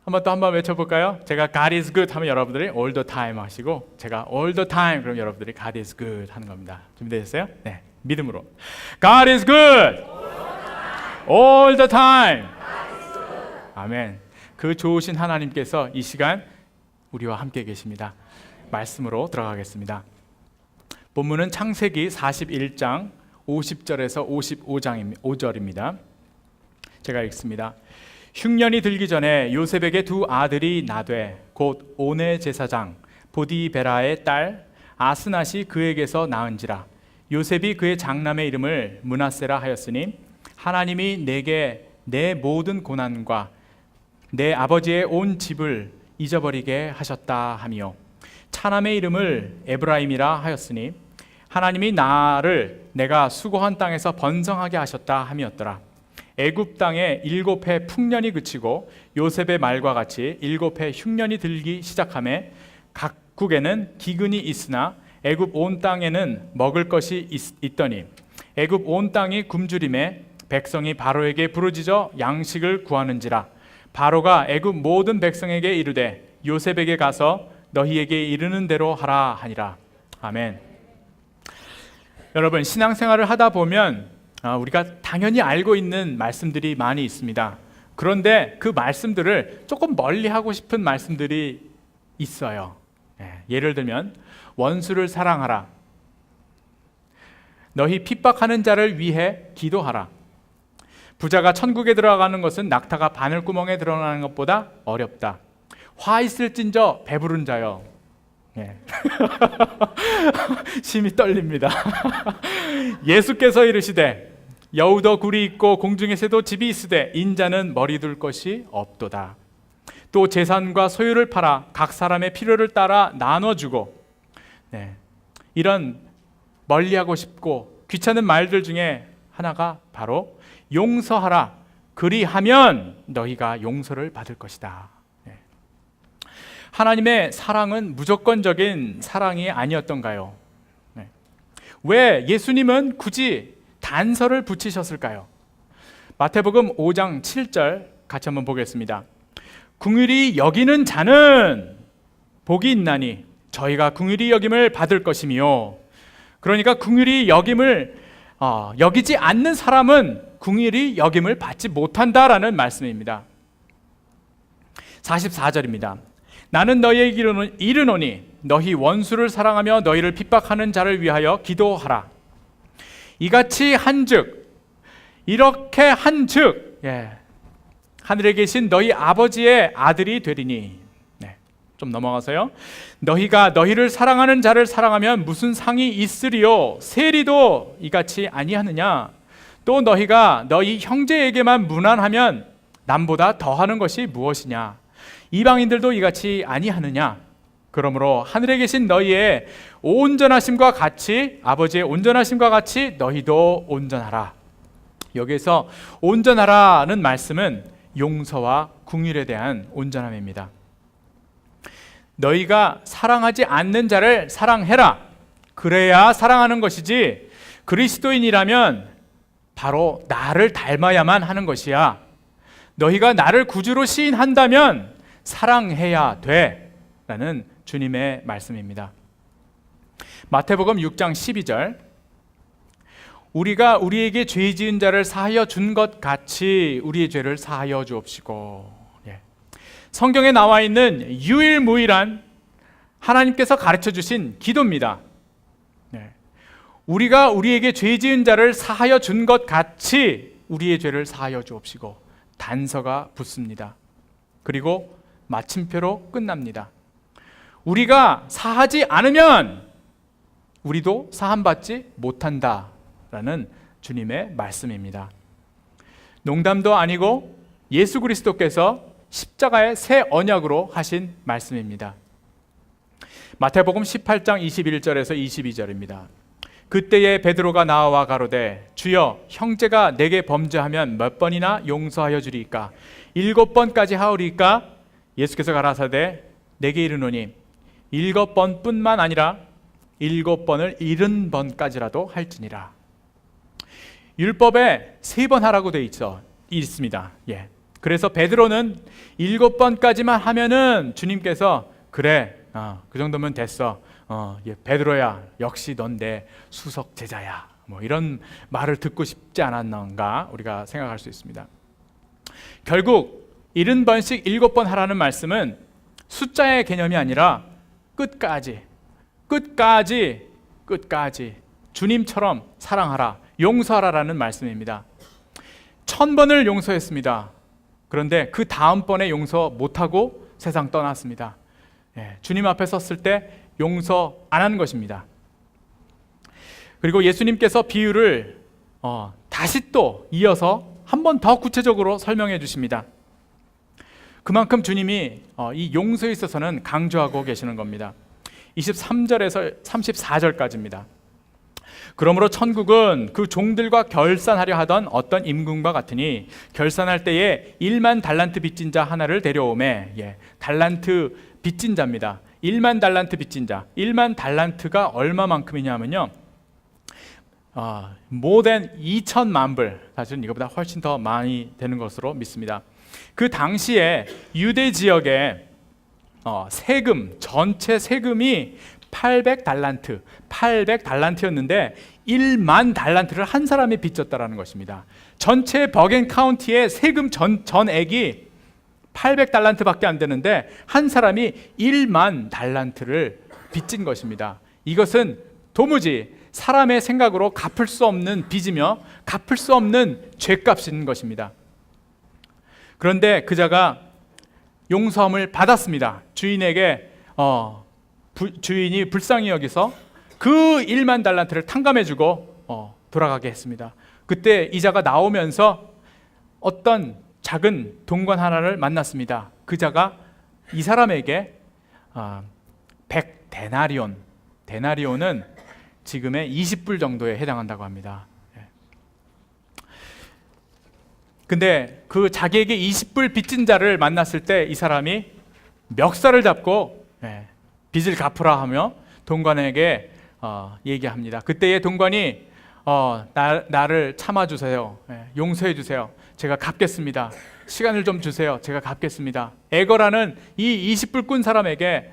한번 외쳐볼까요? 제가 God is good 하면 여러분들이 all the time 하시고, 제가 all the time 그럼 여러분들이 God is good 하는 겁니다. 준비되셨어요? 네, 믿음으로 God is good all the time. 아멘. 그 좋으신 하나님께서 이 시간 우리와 함께 계십니다. 말씀으로 들어가겠습니다. 본문은 창세기 41장 50절에서 55절입니다. 제가 읽습니다. 흉년이 들기 전에 요셉에게 두 아들이 나되 곧 온의 제사장 보디베라의 딸 아스낫이 그에게서 낳은지라. 요셉이 그의 장남의 이름을 므낫세라 하였으니 하나님이 내게 내 모든 고난과 내 아버지의 온 집을 잊어버리게 하셨다 하며, 차남의 이름을 에브라임이라 하였으니 하나님이 나를 내가 수고한 땅에서 번성하게 하셨다 함이었더라. 애굽 땅에 7해 풍년이 그치고 요셉의 말과 같이 7해 흉년이 들기 시작하매 각국에는 기근이 있으나 애굽 온 땅에는 먹을 것이 있더니 애굽 온 땅이 굶주림에 백성이 바로에게 부르짖어 양식을 구하는지라. 바로가 애굽 모든 백성에게 이르되 요셉에게 가서 너희에게 이르는 대로 하라 하니라. 아멘. 여러분, 신앙생활을 하다 보면 우리가 당연히 알고 있는 말씀들이 많이 있습니다. 그런데 그 말씀들을 조금 멀리하고 싶은 말씀들이 있어요. 예를 들면 원수를 사랑하라, 너희 핍박하는 자를 위해 기도하라, 부자가 천국에 들어가는 것은 낙타가 바늘구멍에 들어가는 것보다 어렵다, 화 있을진저 배부른 자여. 심히 떨립니다. 예수께서 이르시되 여우도 굴이 있고 공중에 새도 집이 있으되 인자는 머리 둘 것이 없도다. 또 재산과 소유를 팔아 각 사람의 필요를 따라 나눠주고. 이런 멀리하고 싶고 귀찮은 말들 중에 하나가 바로 용서하라, 그리하면 너희가 용서를 받을 것이다. 하나님의 사랑은 무조건적인 사랑이 아니었던가요? 왜 예수님은 굳이 단서를 붙이셨을까요? 마태복음 5장 7절 같이 한번 보겠습니다. 긍휼히 여기는 자는 복이 있나니 저희가 긍휼히 여김을 받을 것이며. 그러니까 긍휼히 여김을 여기지 않는 사람은 긍휼히 여김을 받지 못한다라는 말씀입니다. 44절입니다. 나는 너희에게 이르노니 너희 원수를 사랑하며 너희를 핍박하는 자를 위하여 기도하라. 이같이 한즉, 이렇게 한즉 하늘에 계신 너희 아버지의 아들이 되리니. 좀 넘어가서요. 너희가 너희를 사랑하는 자를 사랑하면 무슨 상이 있으리요? 세리도 이같이 아니하느냐? 또 너희가 너희 형제에게만 무난하면 남보다 더하는 것이 무엇이냐? 이방인들도 이같이 아니하느냐? 그러므로 하늘에 계신 너희의 온전하심과 같이, 아버지의 온전하심과 같이 너희도 온전하라. 여기서 온전하라는 말씀은 용서와 긍휼에 대한 온전함입니다. 너희가 사랑하지 않는 자를 사랑해라. 그래야 사랑하는 것이지, 그리스도인이라면 바로 나를 닮아야만 하는 것이야. 너희가 나를 구주로 시인한다면 사랑해야 돼 라는 주님의 말씀입니다. 마태복음 6장 12절, 우리가 우리에게 죄 지은 자를 사하여 준 것 같이 우리의 죄를 사하여 주옵시고. 성경에 나와 있는 유일무이한 하나님께서 가르쳐 주신 기도입니다. 우리가 우리에게 죄 지은 자를 사하여 준 것 같이 우리의 죄를 사하여 주옵시고. 단서가 붙습니다. 그리고 마침표로 끝납니다. 우리가 사하지 않으면 우리도 사함받지 못한다라는 주님의 말씀입니다. 농담도 아니고 예수 그리스도께서 십자가의 새 언약으로 하신 말씀입니다. 마태복음 18장 21절에서 22절입니다. 그때에 베드로가 나와 가로되 주여, 형제가 내게 범죄하면 몇 번이나 용서하여 주리이까? 7번까지 하오리이까? 예수께서 가라사대 내게 이르노니 7번뿐만 아니라 7번을 70번까지라도 할지니라. 율법에 3번 하라고 되어 있습니다. 그래서 베드로는 7번까지만 하면은 주님께서 그래, 그 정도면 됐어. 베드로야, 역시 넌 내 수석 제자야. 뭐 이런 말을 듣고 싶지 않았는가 우리가 생각할 수 있습니다. 결국 70번씩 7번 하라는 말씀은 숫자의 개념이 아니라 끝까지 주님처럼 사랑하라, 용서하라라는 말씀입니다. 1000번을 용서했습니다. 그런데 그 다음번에 용서 못하고 세상 떠났습니다. 주님 앞에 섰을 때 용서 안 한 것입니다. 그리고 예수님께서 비유를 다시 또 이어서 한 번 더 구체적으로 설명해 주십니다. 그만큼 주님이 이 용서에 있어서는 강조하고 계시는 겁니다. 23절에서 34절까지입니다. 그러므로 천국은 그 종들과 결산하려 하던 어떤 임금과 같으니 결산할 때에 1만 달란트 빚진 자 하나를 데려오매, 달란트 빚진 자입니다. 1만 달란트 빚진 자. 1만 달란트가 얼마만큼이냐면요, more than 2천만 불, 사실은 이거보다 훨씬 더 많이 되는 것으로 믿습니다. 그 당시에 유대 지역에 세금, 전체 세금이 800달란트였는데 1만 달란트를 한 사람이 빚졌다라는 것입니다. 전체 버겐 카운티의 세금 전액이 800달란트밖에 안 되는데 한 사람이 1만 달란트를 빚진 것입니다. 이것은 도무지 사람의 생각으로 갚을 수 없는 빚이며 갚을 수 없는 죄값인 것입니다. 그런데 그자가 용서함을 받았습니다. 주인에게 주인이 불쌍히 여기서 그 1만 달란트를 탕감해주고 돌아가게 했습니다. 그때 이자가 나오면서 어떤 작은 동관 하나를 만났습니다. 그자가 이 사람에게 100데나리온, 데나리온은 지금의 20불 정도에 해당한다고 합니다. 근데 그 자기에게 20불 빚진 자를 만났을 때 이 사람이 멱살을 잡고 빚을 갚으라 하며 동관에게 얘기합니다. 그때의 동관이 나를 참아주세요. 용서해 주세요. 제가 갚겠습니다. 시간을 좀 주세요. 제가 갚겠습니다. 에거라는 이 20불 꾼 사람에게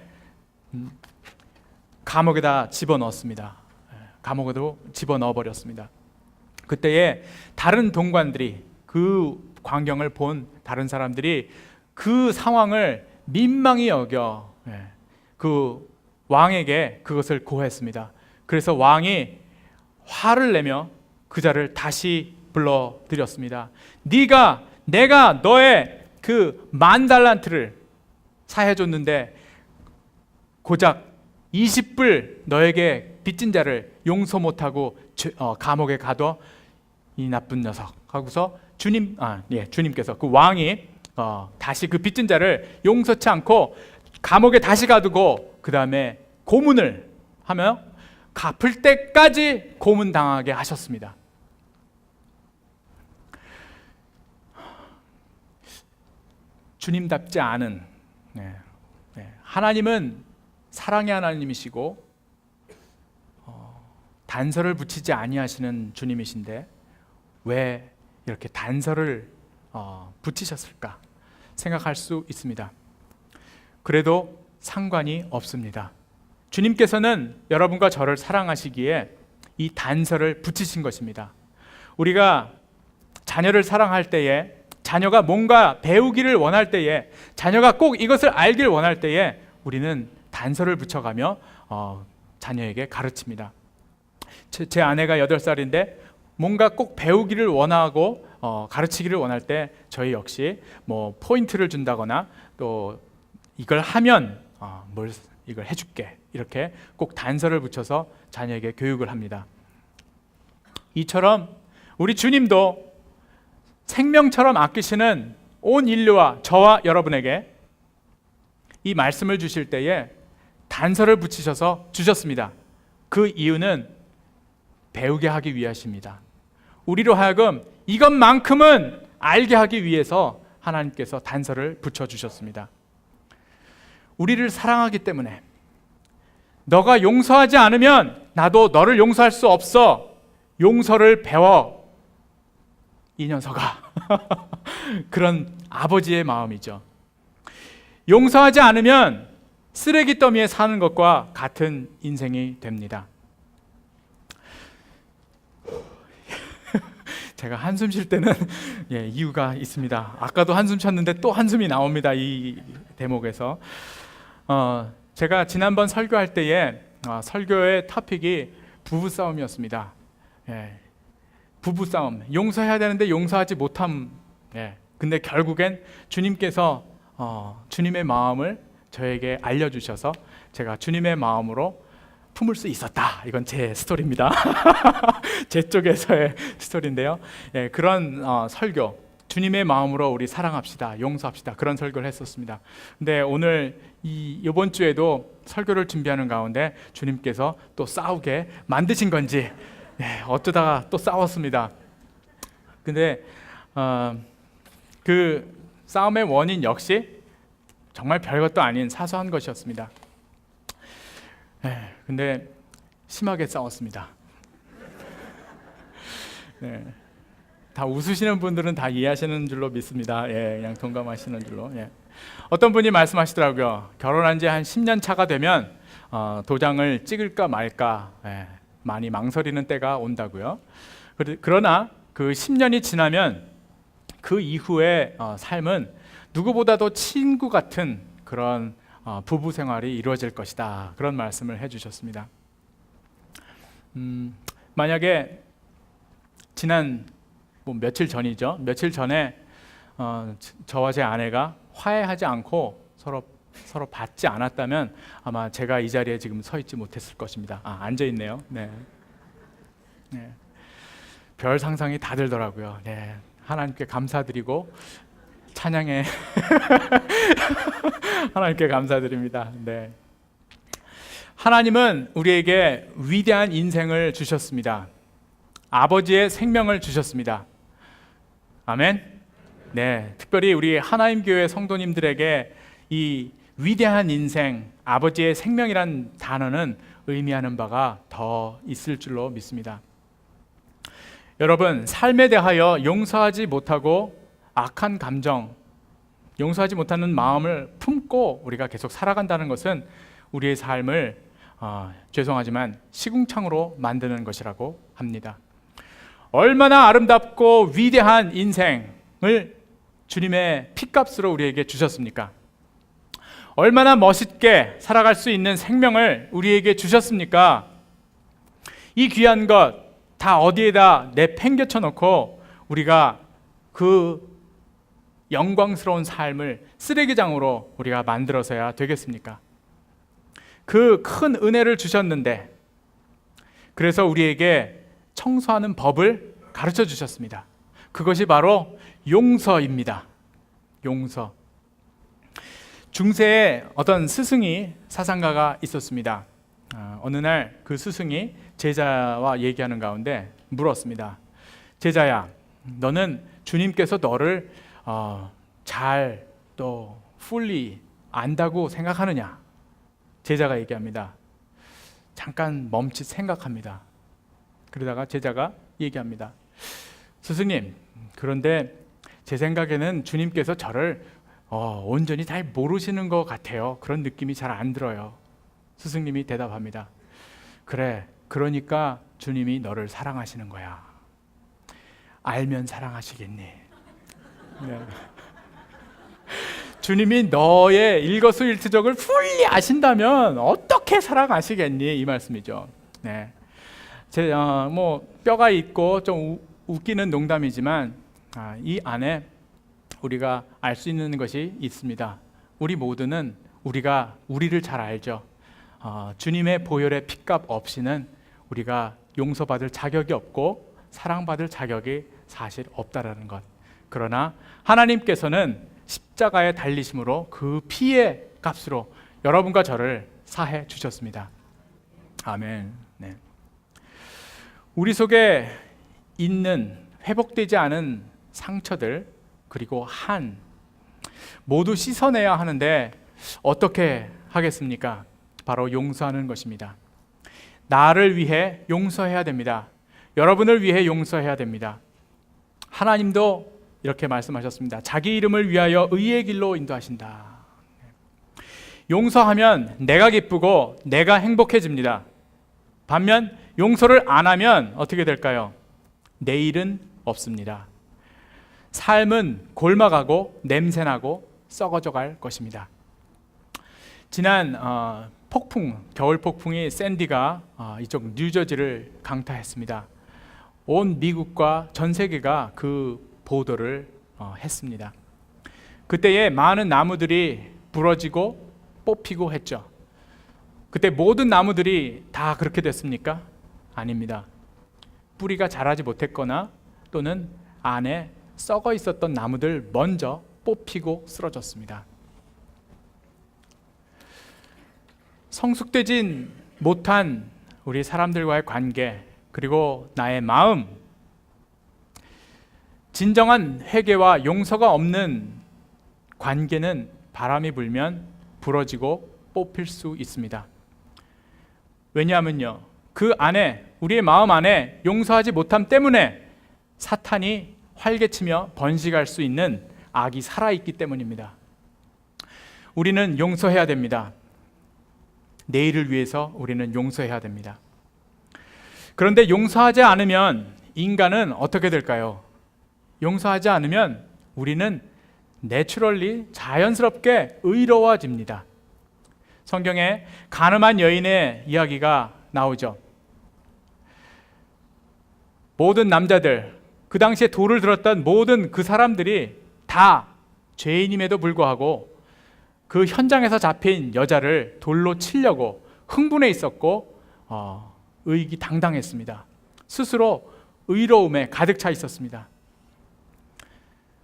감옥에다 집어넣었습니다. 감옥에도 집어넣어 버렸습니다. 그때에 다른 동관들이, 그 광경을 본 다른 사람들이 그 상황을 민망히 여겨 그 왕에게 그것을 고했습니다. 그래서 왕이 화를 내며 그자를 다시 불러들였습니다. 내가 너의 그 10,000달란트를 사해줬는데 고작 20불 너에게 빚진 자를 용서 못하고 감옥에 가둬, 이 나쁜 녀석 하고서 주님께서, 그 왕이 다시 그 빚진 자를 용서치 않고 감옥에 다시 가두고 그 다음에 고문을 하며 갚을 때까지 고문당하게 하셨습니다. 주님답지 않은, 하나님은 사랑의 하나님이시고 단서를 붙이지 아니하시는 주님이신데 왜 이렇게 단서를 붙이셨을까 생각할 수 있습니다. 그래도 상관이 없습니다. 주님께서는 여러분과 저를 사랑하시기에 이 단서를 붙이신 것입니다. 우리가 자녀를 사랑할 때에, 자녀가 뭔가 배우기를 원할 때에, 자녀가 꼭 이것을 알길 원할 때에 우리는 단서를 붙여가며 자녀에게 가르칩니다. 제 아내가 8살인데 뭔가 꼭 배우기를 원하고 가르치기를 원할 때 저희 역시 뭐 포인트를 준다거나 또 이걸 하면 이걸 해줄게, 이렇게 꼭 단서를 붙여서 자녀에게 교육을 합니다. 이처럼 우리 주님도 생명처럼 아끼시는 온 인류와 저와 여러분에게 이 말씀을 주실 때에 단서를 붙이셔서 주셨습니다. 그 이유는 배우게 하기 위하십니다. 우리로 하여금 이것만큼은 알게 하기 위해서 하나님께서 단서를 붙여주셨습니다. 우리를 사랑하기 때문에, 너가 용서하지 않으면 나도 너를 용서할 수 없어, 용서를 배워 이 녀석아 그런 아버지의 마음이죠. 용서하지 않으면 쓰레기 더미에 사는 것과 같은 인생이 됩니다. 제가 한숨 쉴 때는 이유가 있습니다. 아까도 한숨 쉬었는데 또 한숨이 나옵니다. 이 대목에서 제가 지난번 설교할 때에 설교의 토픽이 부부싸움이었습니다. 부부싸움, 용서해야 되는데 용서하지 못함. 근데 결국엔 주님께서 주님의 마음을 저에게 알려주셔서 제가 주님의 마음으로 품을 수 있었다. 이건 제 스토리입니다. 제 쪽에서의 스토리인데요. 그런 설교, 주님의 마음으로 우리 사랑합시다, 용서합시다, 그런 설교를 했었습니다. 근데 오늘 이번 주에도 설교를 준비하는 가운데 주님께서 또 싸우게 만드신 건지 어쩌다가 또 싸웠습니다. 근데 그 싸움의 원인 역시 정말 별것도 아닌 사소한 것이었습니다. 근데 심하게 싸웠습니다. 다 웃으시는 분들은 다 이해하시는 줄로 믿습니다. 그냥 동감하시는 줄로. 어떤 분이 말씀하시더라고요. 결혼한 지 한 10년 차가 되면 도장을 찍을까 말까 많이 망설이는 때가 온다고요. 그러나 그 10년이 지나면 그 이후의 삶은 누구보다도 친구 같은 그런 부부 생활이 이루어질 것이다. 그런 말씀을 해주셨습니다. 만약에 지난 며칠 전이죠. 며칠 전에 저와 제 아내가 화해하지 않고 서로 받지 않았다면 아마 제가 이 자리에 지금 서 있지 못했을 것입니다. 앉아 있네요. 별 상상이 다 들더라고요. 하나님께 감사드리고 찬양해 하나님께 감사드립니다. 하나님은 우리에게 위대한 인생을 주셨습니다. 아버지의 생명을 주셨습니다. 아멘. 특별히 우리 하나님 교회 성도님들에게 이 위대한 인생, 아버지의 생명이란 단어는 의미하는 바가 더 있을 줄로 믿습니다. 여러분, 삶에 대하여 용서하지 못하고 악한 감정, 용서하지 못하는 마음을 품고 우리가 계속 살아간다는 것은 우리의 삶을 죄송하지만 시궁창으로 만드는 것이라고 합니다. 얼마나 아름답고 위대한 인생을 주님의 피값으로 우리에게 주셨습니까? 얼마나 멋있게 살아갈 수 있는 생명을 우리에게 주셨습니까? 이 귀한 것 다 어디에다 내팽개쳐 놓고 우리가 그 영광스러운 삶을 쓰레기장으로 우리가 만들어서야 되겠습니까? 그 큰 은혜를 주셨는데 그래서 우리에게 청소하는 법을 가르쳐 주셨습니다. 그것이 바로 용서입니다. 용서. 중세에 어떤 스승이 사상가가 있었습니다. 어느 날 그 스승이 제자와 얘기하는 가운데 물었습니다. 제자야, 너는 주님께서 너를 잘 또 fully 안다고 생각하느냐? 제자가 얘기합니다. 잠깐 멈칫 생각합니다. 그러다가 제자가 얘기합니다. 스승님, 그런데 제 생각에는 주님께서 저를 온전히 잘 모르시는 것 같아요. 그런 느낌이 잘 안 들어요. 스승님이 대답합니다. 그래, 그러니까 주님이 너를 사랑하시는 거야. 알면 사랑하시겠니? 주님이 너의 일거수일투족을 풀리 아신다면 어떻게 사랑하시겠니? 이 말씀이죠. 뼈가 있고 좀 웃기는 농담이지만 이 안에 우리가 알 수 있는 것이 있습니다. 우리 모두는 우리가 우리를 잘 알죠. 주님의 보혈의 피값 없이는 우리가 용서받을 자격이 없고 사랑받을 자격이 사실 없다라는 것. 그러나 하나님께서는 십자가에 달리심으로 그 피의 값으로 여러분과 저를 사해 주셨습니다. 아멘. 우리 속에 있는 회복되지 않은 상처들 그리고 한 모두 씻어내야 하는데 어떻게 하겠습니까? 바로 용서하는 것입니다. 나를 위해 용서해야 됩니다. 여러분을 위해 용서해야 됩니다. 하나님도 이렇게 말씀하셨습니다. 자기 이름을 위하여 의의 길로 인도하신다. 용서하면 내가 기쁘고 내가 행복해집니다. 반면 용서를 안 하면 어떻게 될까요? 내일은 없습니다. 삶은 골마가고 냄새나고 썩어져 갈 것입니다. 지난 겨울 폭풍이 샌디가 이쪽 뉴저지를 강타했습니다. 온 미국과 전 세계가 그 보도를 했습니다. 그때에 많은 나무들이 부러지고 뽑히고 했죠. 그때 모든 나무들이 다 그렇게 됐습니까? 아닙니다. 뿌리가 자라지 못했거나 또는 안에 썩어 있었던 나무들 먼저 뽑히고 쓰러졌습니다. 성숙되진 못한 우리 사람들과의 관계, 그리고 나의 마음, 진정한 회개와 용서가 없는 관계는 바람이 불면 부러지고 뽑힐 수 있습니다. 왜냐하면요, 그 안에, 우리의 마음 안에 용서하지 못함 때문에 사탄이 활개치며 번식할 수 있는 악이 살아있기 때문입니다. 우리는 용서해야 됩니다. 내일을 위해서 우리는 용서해야 됩니다. 그런데 용서하지 않으면 인간은 어떻게 될까요? 용서하지 않으면 우리는 내추럴리, 자연스럽게 의로워집니다. 성경에 가늠한 여인의 이야기가 나오죠. 모든 남자들, 그 당시에 돌을 들었던 모든 그 사람들이 다 죄인임에도 불구하고 그 현장에서 잡힌 여자를 돌로 치려고 흥분해 있었고 의기당당했습니다. 스스로 의로움에 가득 차 있었습니다.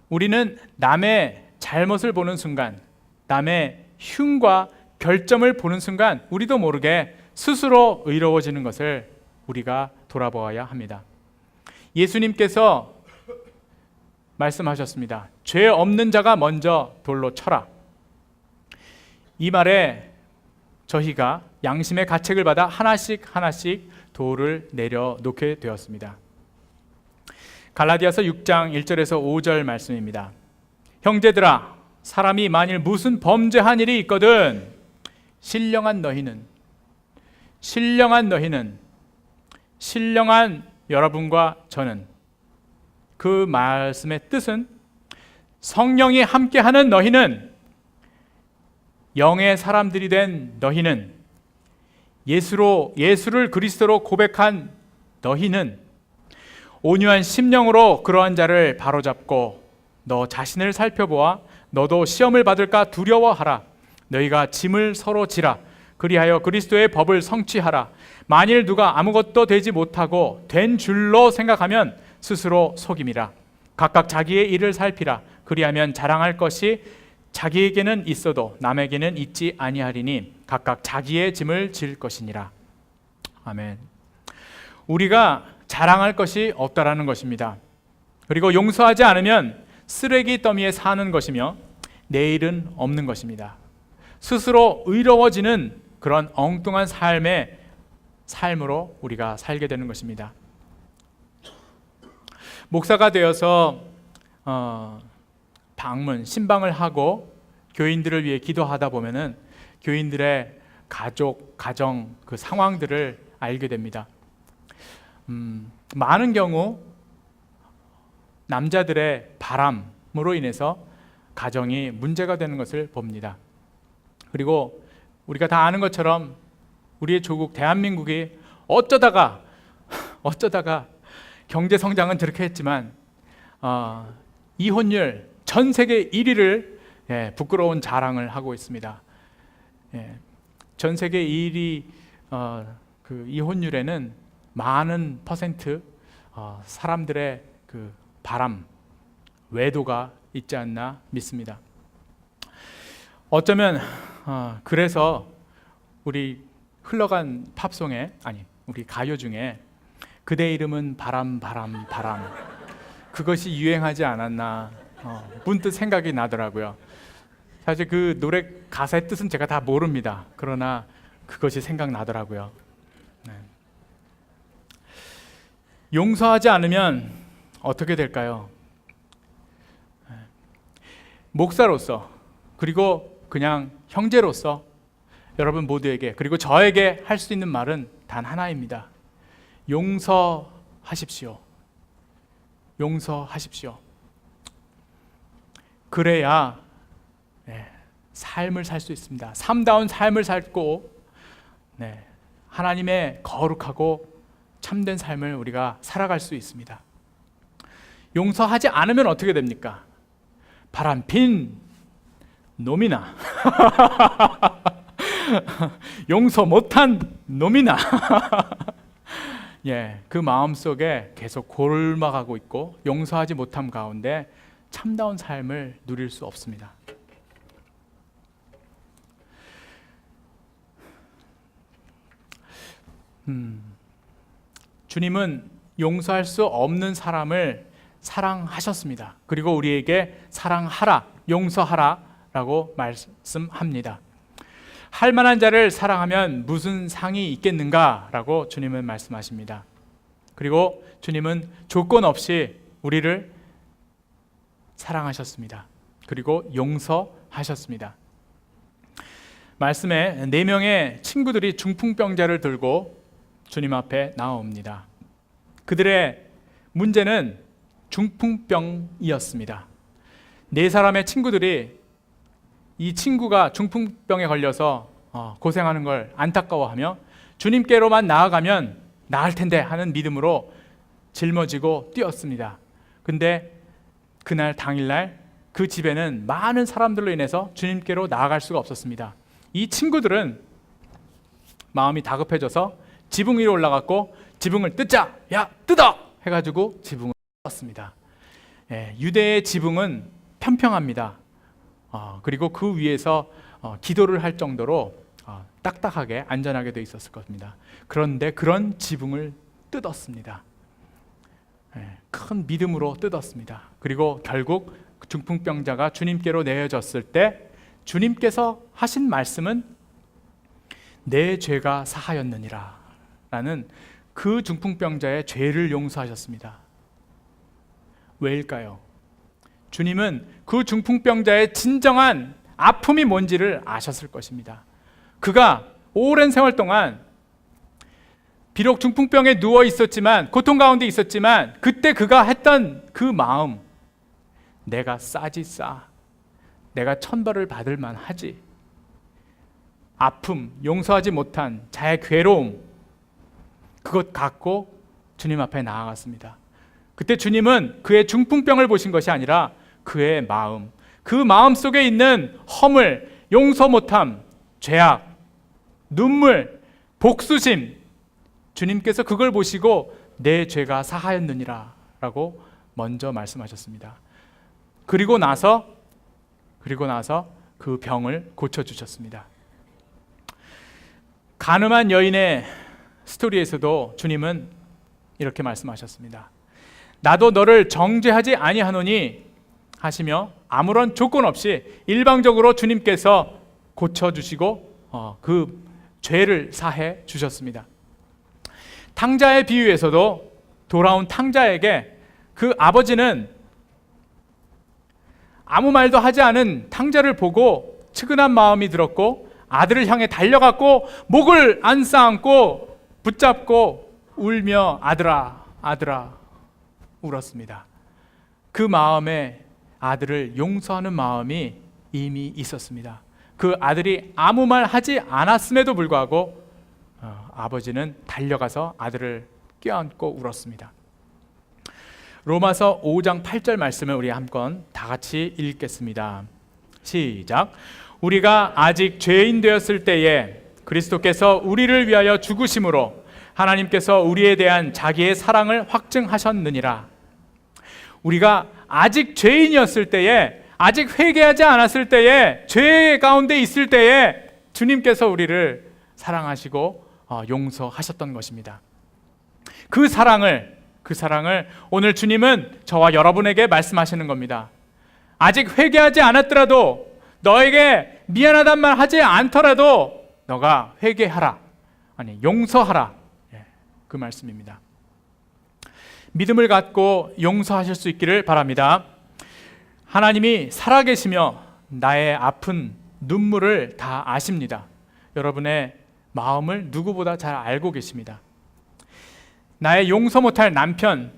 우리는 남의 잘못을 보는 순간, 남의 흉과 결점을 보는 순간 우리도 모르게 스스로 의로워지는 것을 우리가 돌아보아야 합니다. 예수님께서 말씀하셨습니다. 죄 없는 자가 먼저 돌로 쳐라. 이 말에 저희가 양심의 가책을 받아 하나씩 돌을 내려놓게 되었습니다. 갈라디아서 6장 1절에서 5절 말씀입니다. 형제들아, 사람이 만일 무슨 범죄한 일이 있거든 신령한 여러분과 저는, 그 말씀의 뜻은 성령이 함께하는 너희는, 영의 사람들이 된 너희는, 예수를 그리스도로 고백한 너희는 온유한 심령으로 그러한 자를 바로잡고 너 자신을 살펴보아 너도 시험을 받을까 두려워하라. 너희가 짐을 서로 지라. 그리하여 그리스도의 법을 성취하라. 만일 누가 아무것도 되지 못하고 된 줄로 생각하면 스스로 속임이라. 각각 자기의 일을 살피라. 그리하면 자랑할 것이 자기에게는 있어도 남에게는 있지 아니하리니 각각 자기의 짐을 질 것이니라. 아멘. 우리가 자랑할 것이 없다라는 것입니다. 그리고 용서하지 않으면 쓰레기 더미에 사는 것이며 내일은 없는 것입니다. 스스로 의로워지는 그런 엉뚱한 삶으로 우리가 살게 되는 것입니다. 목사가 되어서 신방을 하고 교인들을 위해 기도하다 보면은 교인들의 가정 그 상황들을 알게 됩니다. 많은 경우 남자들의 바람으로 인해서 가정이 문제가 되는 것을 봅니다. 그리고 우리가 다 아는 것처럼 우리의 조국 대한민국이 어쩌다가 경제 성장은 저렇게 했지만 이혼율 전 세계 1위를 부끄러운 자랑을 하고 있습니다. 전 세계 1위 그 이혼율에는 많은 퍼센트 사람들의 그 바람, 외도가 있지 않나 믿습니다. 어쩌면 그래서 우리 흘러간 팝송에, 우리 가요 중에 그대 이름은 바람 그것이 유행하지 않았나 문득 생각이 나더라고요. 사실 그 노래 가사의 뜻은 제가 다 모릅니다. 그러나 그것이 생각나더라고요. 용서하지 않으면 어떻게 될까요? 목사로서 그리고 그냥 형제로서 여러분 모두에게 그리고 저에게 할 수 있는 말은 단 하나입니다. 용서하십시오. 용서하십시오. 그래야 삶을 살 수 있습니다. 삶다운 삶을 살고 하나님의 거룩하고 참된 삶을 우리가 살아갈 수 있습니다. 용서하지 않으면 어떻게 됩니까? 바람핀 놈이나 용서 못한 놈이나 그 마음속에 계속 골마가고 있고 용서하지 못함 가운데 참다운 삶을 누릴 수 없습니다. 주님은 용서할 수 없는 사람을 사랑하셨습니다. 그리고 우리에게 사랑하라, 용서하라 라고 말씀합니다. 할 만한 자를 사랑하면 무슨 상이 있겠는가 라고 주님은 말씀하십니다. 그리고 주님은 조건 없이 우리를 사랑하셨습니다. 그리고 용서하셨습니다. 말씀에 4명의 친구들이 중풍병자를 들고 주님 앞에 나옵니다. 그들의 문제는 중풍병이었습니다. 4사람의 친구들이 이 친구가 중풍병에 걸려서 고생하는 걸 안타까워하며 주님께로만 나아가면 나을 텐데 하는 믿음으로 짊어지고 뛰었습니다. 근데 그날 당일날 그 집에는 많은 사람들로 인해서 주님께로 나아갈 수가 없었습니다. 이 친구들은 마음이 다급해져서 지붕 위로 올라갔고 지붕을 뜯자! 야 뜯어! 해가지고 지붕을 뜯었습니다. 유대의 지붕은 평평합니다. 그리고 그 위에서 기도를 할 정도로 딱딱하게 안전하게 되어 있었을 겁니다. 그런데 그런 지붕을 뜯었습니다. 큰 믿음으로 뜯었습니다. 그리고 결국 중풍병자가 주님께로 내어졌을 때 주님께서 하신 말씀은 내 죄가 사하였느니라 라는 그 중풍병자의 죄를 용서하셨습니다. 왜일까요? 주님은 그 중풍병자의 진정한 아픔이 뭔지를 아셨을 것입니다. 그가 오랜 세월 동안 비록 중풍병에 누워 있었지만 고통 가운데 있었지만 그때 그가 했던 그 마음, 내가 싸지 싸, 내가 천벌을 받을 만하지, 아픔, 용서하지 못한 자의 괴로움, 그것 갖고 주님 앞에 나아갔습니다. 그때 주님은 그의 중풍병을 보신 것이 아니라 그의 마음, 그 마음 속에 있는 허물, 용서 못함, 죄악, 눈물, 복수심, 주님께서 그걸 보시고 내 죄가 사하였느니라 라고 먼저 말씀하셨습니다. 그리고 나서 그 병을 고쳐주셨습니다. 가늠한 여인의 스토리에서도 주님은 이렇게 말씀하셨습니다. 나도 너를 정죄하지 아니하노니 하시며 아무런 조건 없이 일방적으로 주님께서 고쳐주시고 그 죄를 사해 주셨습니다. 탕자의 비유에서도 돌아온 탕자에게 그 아버지는 아무 말도 하지 않은 탕자를 보고 측은한 마음이 들었고 아들을 향해 달려갔고 목을 안싸안고 붙잡고 울며 아들아 아들아 울었습니다. 그 마음에 아들을 용서하는 마음이 이미 있었습니다. 그 아들이 아무 말 하지 않았음에도 불구하고 아버지는 달려가서 아들을 껴안고 울었습니다. 로마서 5장 8절 말씀을 우리 한번 다 같이 읽겠습니다. 시작. 우리가 아직 죄인 되었을 때에 그리스도께서 우리를 위하여 죽으심으로 하나님께서 우리에 대한 자기의 사랑을 확증하셨느니라. 우리가 아직 죄인이었을 때에, 아직 회개하지 않았을 때에, 죄 가운데 있을 때에 주님께서 우리를 사랑하시고 용서하셨던 것입니다. 그 사랑을 오늘 주님은 저와 여러분에게 말씀하시는 겁니다. 아직 회개하지 않았더라도, 너에게 미안하단 말 하지 않더라도 너가 회개하라, 아니 용서하라, 그 말씀입니다. 믿음을 갖고 용서하실 수 있기를 바랍니다. 하나님이 살아계시며 나의 아픈 눈물을 다 아십니다. 여러분의 마음을 누구보다 잘 알고 계십니다. 나의 용서 못할 남편,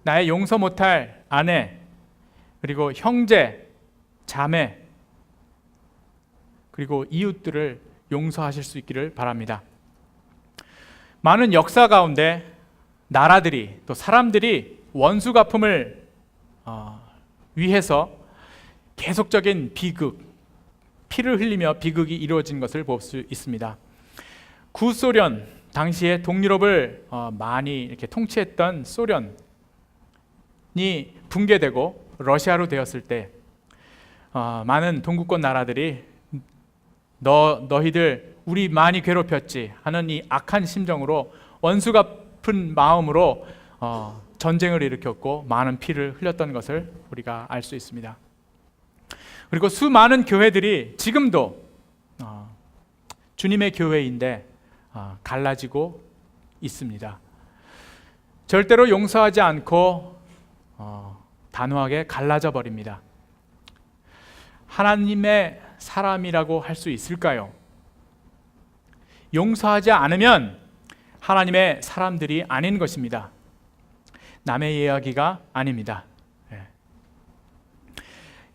나의 용서 못할 아내, 그리고 형제, 자매, 그리고 이웃들을 용서하실 수 있기를 바랍니다. 많은 역사 가운데 나라들이 또 사람들이 원수 갚음을 위해서 계속적인 비극, 피를 흘리며 비극이 이루어진 것을 볼 수 있습니다. 구소련 당시에 동유럽을 많이 이렇게 통치했던 소련이 붕괴되고 러시아로 되었을 때 많은 동구권 나라들이 너희들 우리 많이 괴롭혔지 하는 이 악한 심정으로 원수 갚은 마음으로 전쟁을 일으켰고 많은 피를 흘렸던 것을 우리가 알 수 있습니다. 그리고 수많은 교회들이 지금도 주님의 교회인데 갈라지고 있습니다. 절대로 용서하지 않고 단호하게 갈라져 버립니다. 하나님의 사람이라고 할 수 있을까요? 용서하지 않으면 하나님의 사람들이 아닌 것입니다. 남의 이야기가 아닙니다.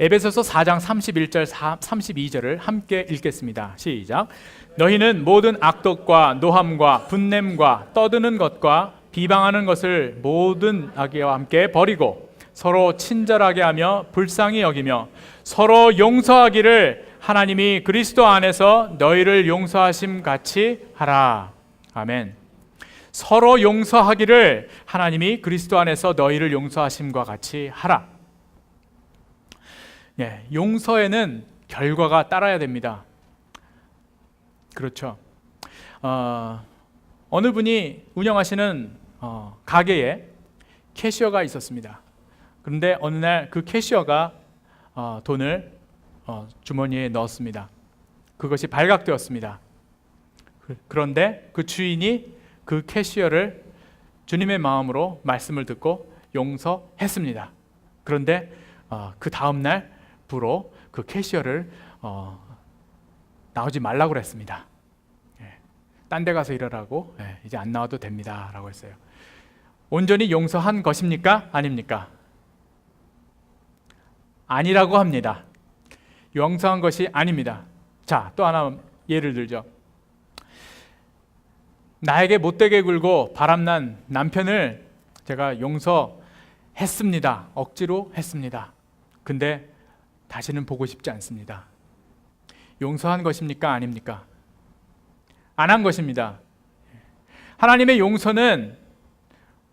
에베소서 4장 31절 32절을 함께 읽겠습니다. 시작. 너희는 모든 악독과 노함과 분냄과 떠드는 것과 비방하는 것을 모든 악의와 함께 버리고 서로 친절하게 하며 불쌍히 여기며 서로 용서하기를 하나님이 그리스도 안에서 너희를 용서하심 같이 하라. 아멘. 서로 용서하기를 하나님이 그리스도 안에서 너희를 용서하심과 같이 하라. 예, 용서에는 결과가 따라야 됩니다. 그렇죠. 어느 분이 운영하시는 가게에 캐시어가 있었습니다. 그런데 어느 날 그 캐시어가 돈을 주머니에 넣었습니다. 그것이 발각되었습니다. 그런데 그 주인이 그 캐시어를 주님의 마음으로 말씀을 듣고 용서했습니다. 그런데 그 다음 날 부로 그 캐시어를 나오지 말라고 그랬습니다. 딴 데 가서 일하라고, 이제 안 나와도 됩니다 라고 했어요. 온전히 용서한 것입니까? 아닙니까? 아니라고 합니다. 용서한 것이 아닙니다. 자, 또 하나 예를 들죠. 나에게 못되게 굴고 바람난 남편을 제가 용서했습니다. 억지로 했습니다. 근데 다시는 보고 싶지 않습니다. 용서한 것입니까? 아닙니까? 안 한 것입니다. 하나님의 용서는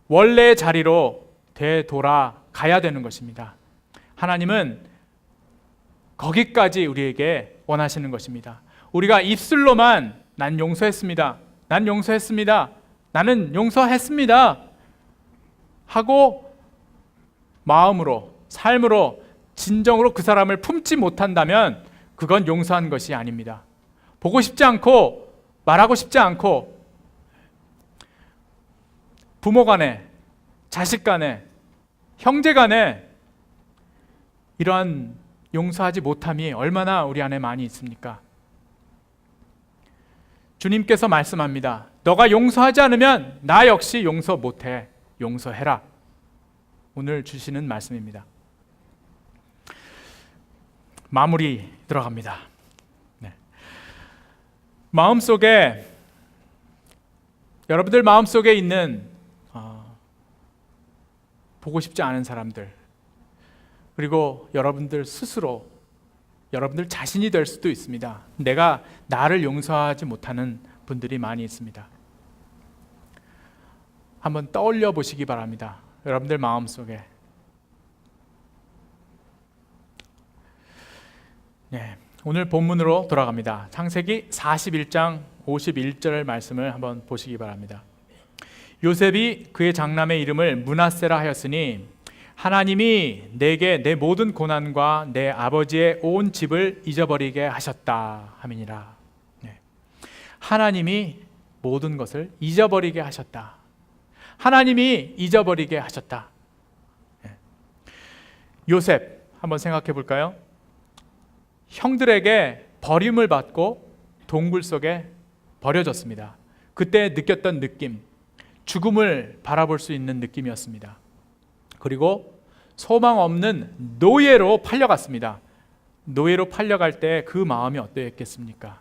원래의 자리로 되돌아가야 되는 것입니다. 하나님은 거기까지 우리에게 원하시는 것입니다. 우리가 입술로만 난 용서했습니다. 난 용서했습니다. 나는 용서했습니다. 하고 마음으로, 삶으로, 진정으로 그 사람을 품지 못한다면 그건 용서한 것이 아닙니다. 보고 싶지 않고 말하고 싶지 않고 부모 간에, 자식 간에, 형제 간에 이러한 용서하지 못함이 얼마나 우리 안에 많이 있습니까? 주님께서 말씀합니다. 너가 용서하지 않으면 나 역시 용서 못해. 용서해라. 오늘 주시는 말씀입니다. 마무리 들어갑니다. 마음속에, 여러분들 마음속에 있는 보고 싶지 않은 사람들, 그리고 여러분들 스스로, 여러분들 자신이 될 수도 있습니다. 내가 나를 용서하지 못하는 분들이 많이 있습니다. 한번 떠올려 보시기 바랍니다. 여러분들 마음속에. 오늘 본문으로 돌아갑니다. 창세기 41장 51절 말씀을 한번 보시기 바랍니다. 요셉이 그의 장남의 이름을 므낫세라 하였으니 하나님이 내게 내 모든 고난과 내 아버지의 온 집을 잊어버리게 하셨다 함이니라. 하나님이 모든 것을 잊어버리게 하셨다. 하나님이 잊어버리게 하셨다. 요셉, 한번 생각해 볼까요? 형들에게 버림을 받고 동굴 속에 버려졌습니다. 그때 느꼈던 느낌, 죽음을 바라볼 수 있는 느낌이었습니다. 그리고 소망 없는 노예로 팔려갔습니다. 노예로 팔려갈 때 그 마음이 어떠했겠습니까?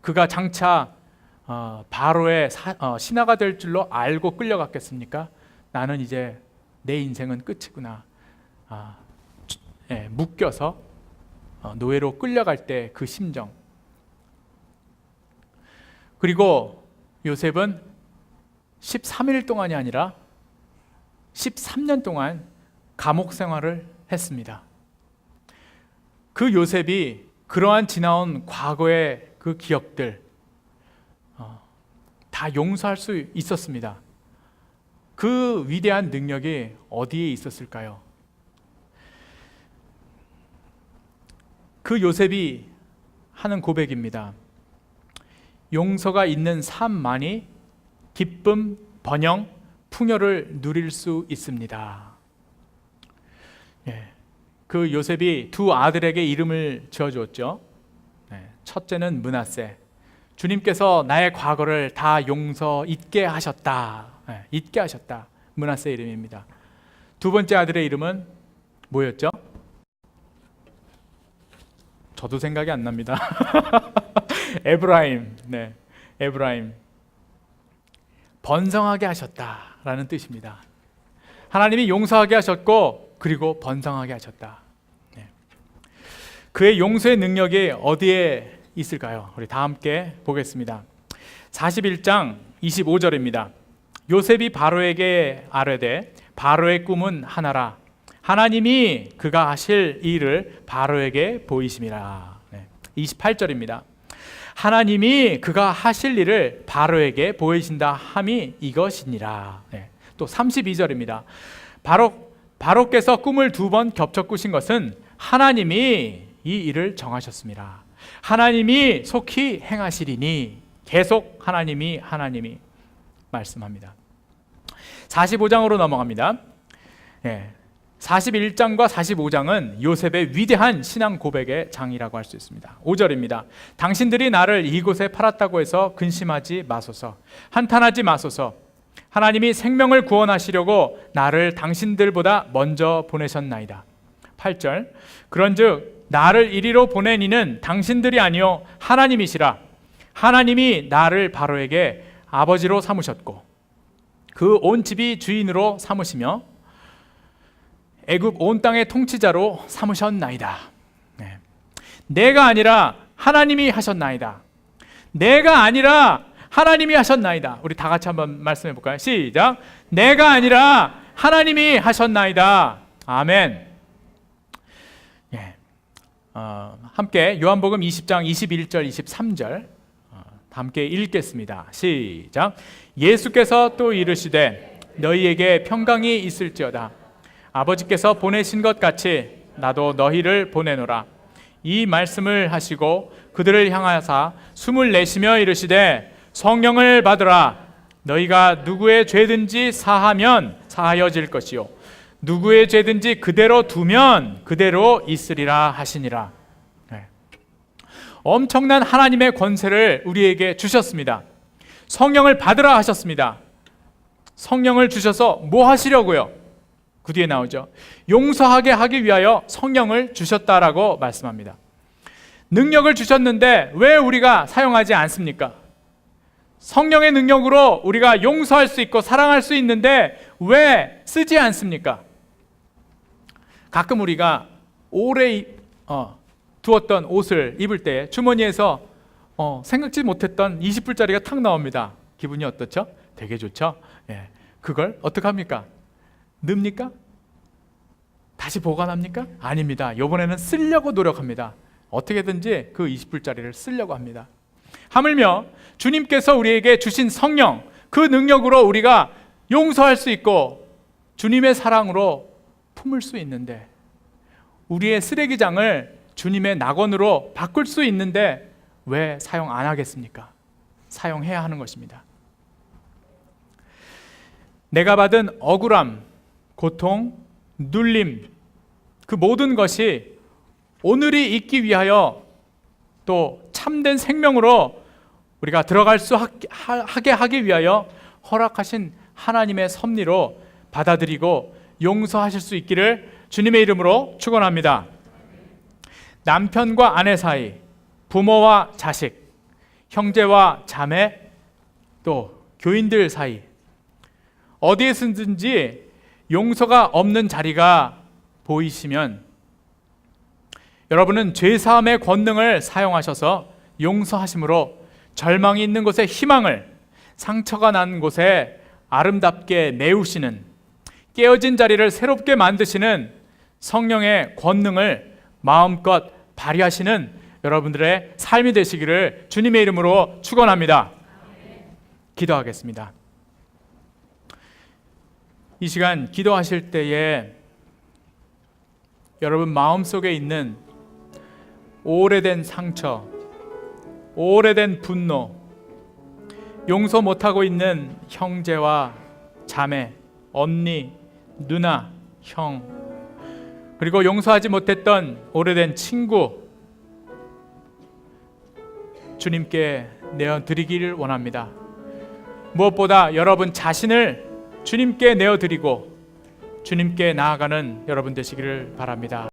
그가 장차 바로의 신하가 될 줄로 알고 끌려갔겠습니까? 나는 이제 내 인생은 끝이구나. 묶여서 노예로 끌려갈 때 그 심정. 그리고 요셉은 13일 동안이 아니라 13년 동안 감옥 생활을 했습니다. 그 요셉이 그러한 지나온 과거의 그 기억들 다 용서할 수 있었습니다. 그 위대한 능력이 어디에 있었을까요? 그 요셉이 하는 고백입니다. 용서가 있는 삶만이 기쁨, 번영, 풍요를 누릴 수 있습니다. 그 요셉이 두 아들에게 이름을 지어주었죠. 첫째는 므낫세. 주님께서 나의 과거를 다 용서 잊게 하셨다. 잊게 하셨다. 므낫세 이름입니다. 두 번째 아들의 이름은 뭐였죠? 저도 생각이 안 납니다. 에브라임. 에브라임. 번성하게 하셨다라는 뜻입니다. 하나님이 용서하게 하셨고 그리고 번성하게 하셨다. 그의 용서의 능력이 어디에 있을까요? 우리 다 함께 보겠습니다. 41장 25절입니다. 요셉이 바로에게 아뢰되 바로의 꿈은 하나라. 하나님이 그가 하실 일을 바로에게 보이심이라. 28절입니다. 하나님이 그가 하실 일을 바로에게 보이신다 함이 이것이니라. 또 32절입니다. 바로께서 꿈을 두 번 겹쳐 꾸신 것은 하나님이 이 일을 정하셨습니다. 하나님이 속히 행하시리니. 계속 하나님이 말씀합니다. 45장으로 넘어갑니다. 41장과 45장은 요셉의 위대한 신앙 고백의 장이라고 할 수 있습니다. 5절입니다. 당신들이 나를 이곳에 팔았다고 해서 근심하지 마소서. 한탄하지 마소서. 하나님이 생명을 구원하시려고 나를 당신들보다 먼저 보내셨나이다. 8절. 그런즉 나를 이리로 보낸 이는 당신들이 아니요 하나님이시라. 하나님이 나를 바로에게 아버지로 삼으셨고 그 온 집이 주인으로 삼으시며 애굽 온 땅의 통치자로 삼으셨나이다. 내가 아니라 하나님이 하셨나이다. 내가 아니라 하나님이 하셨나이다. 우리 다 같이 한번 말씀해 볼까요? 시작. 내가 아니라 하나님이 하셨나이다. 아멘. 함께 요한복음 20장 21절 23절 함께 읽겠습니다. 시작. 예수께서 또 이르시되 너희에게 평강이 있을지어다. 아버지께서 보내신 것 같이 나도 너희를 보내노라. 이 말씀을 하시고 그들을 향하사 숨을 내쉬며 이르시되 성령을 받으라. 너희가 누구의 죄든지 사하면 사하여질 것이요 누구의 죄든지 그대로 두면 그대로 있으리라 하시니라. 엄청난 하나님의 권세를 우리에게 주셨습니다. 성령을 받으라 하셨습니다. 성령을 주셔서 뭐 하시려고요? 그 뒤에 나오죠. 용서하게 하기 위하여 성령을 주셨다라고 말씀합니다. 능력을 주셨는데 왜 우리가 사용하지 않습니까? 성령의 능력으로 우리가 용서할 수 있고 사랑할 수 있는데 왜 쓰지 않습니까? 가끔 우리가 오래 두었던 옷을 입을 때 주머니에서 생각지 못했던 20불짜리가 탁 나옵니다. 기분이 어떻죠? 되게 좋죠? 그걸 어떻게 합니까? 넣습니까? 다시 보관합니까? 아닙니다. 이번에는 쓰려고 노력합니다. 어떻게든지 그 20불짜리를 쓰려고 합니다. 하물며 주님께서 우리에게 주신 성령, 그 능력으로 우리가 용서할 수 있고 주님의 사랑으로 품을 수 있는데, 우리의 쓰레기장을 주님의 낙원으로 바꿀 수 있는데 왜 사용 안 하겠습니까? 사용해야 하는 것입니다. 내가 받은 억울함, 고통, 눌림, 그 모든 것이 오늘이 있기 위하여 또 참된 생명으로 우리가 들어갈 수 하게 하기 위하여 허락하신 하나님의 섭리로 받아들이고 용서하실 수 있기를 주님의 이름으로 축원합니다. 남편과 아내 사이, 부모와 자식, 형제와 자매, 또 교인들 사이, 어디에서든지 용서가 없는 자리가 보이시면 여러분은 죄사함의 권능을 사용하셔서 용서하심으로 절망이 있는 곳에 희망을, 상처가 난 곳에 아름답게 메우시는, 깨어진 자리를 새롭게 만드시는 성령의 권능을 마음껏 발휘하시는 여러분들의 삶이 되시기를 주님의 이름으로 축원합니다. 기도하겠습니다. 이 시간 기도하실 때에 여러분 마음속에 있는 오래된 상처, 오래된 분노, 용서 못하고 있는 형제와 자매, 언니, 누나, 형, 그리고 용서하지 못했던 오래된 친구, 주님께 내어드리기를 원합니다. 무엇보다 여러분 자신을 주님께 내어드리고 주님께 나아가는 여러분 되시기를 바랍니다.